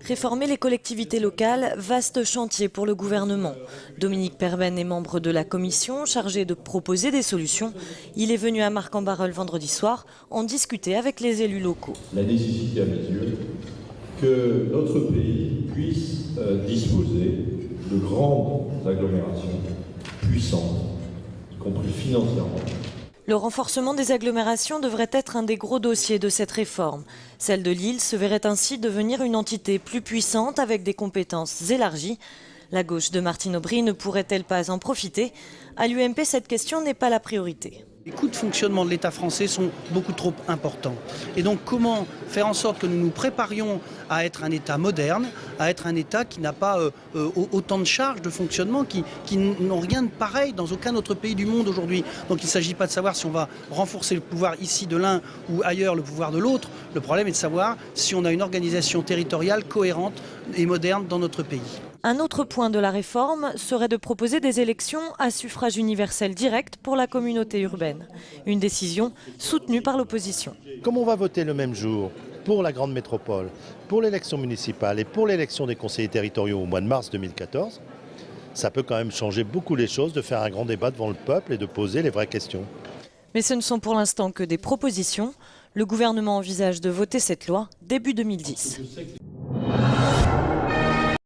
Réformer les collectivités locales, vaste chantier pour le gouvernement. Dominique Perben est membre de la commission chargée de proposer des solutions. Il est venu à Marcq-en-Barœul vendredi soir en discuter avec les élus locaux. La nécessité à mes yeux que notre pays puisse disposer de grandes agglomérations puissantes, y compris financièrement. Le renforcement des agglomérations devrait être un des gros dossiers de cette réforme. Celle de Lille se verrait ainsi devenir une entité plus puissante avec des compétences élargies. La gauche de Martine Aubry ne pourrait-elle pas en profiter? À l'UMP, cette question n'est pas la priorité. Les coûts de fonctionnement de l'État français sont beaucoup trop importants. Et donc comment faire en sorte que nous nous préparions à être un État moderne, à être un État qui n'a pas autant de charges de fonctionnement, qui n'ont rien de pareil dans aucun autre pays du monde aujourd'hui. Donc il ne s'agit pas de savoir si on va renforcer le pouvoir ici de l'un ou ailleurs le pouvoir de l'autre. Le problème est de savoir si on a une organisation territoriale cohérente et moderne dans notre pays. Un autre point de la réforme serait de proposer des élections à suffrage universel direct pour la communauté urbaine. Une décision soutenue par l'opposition. Comme on va voter le même jour pour la grande métropole, pour l'élection municipale et pour l'élection des conseillers territoriaux au mois de mars 2014, ça peut quand même changer beaucoup les choses de faire un grand débat devant le peuple et de poser les vraies questions. Mais ce ne sont pour l'instant que des propositions. Le gouvernement envisage de voter cette loi début 2010.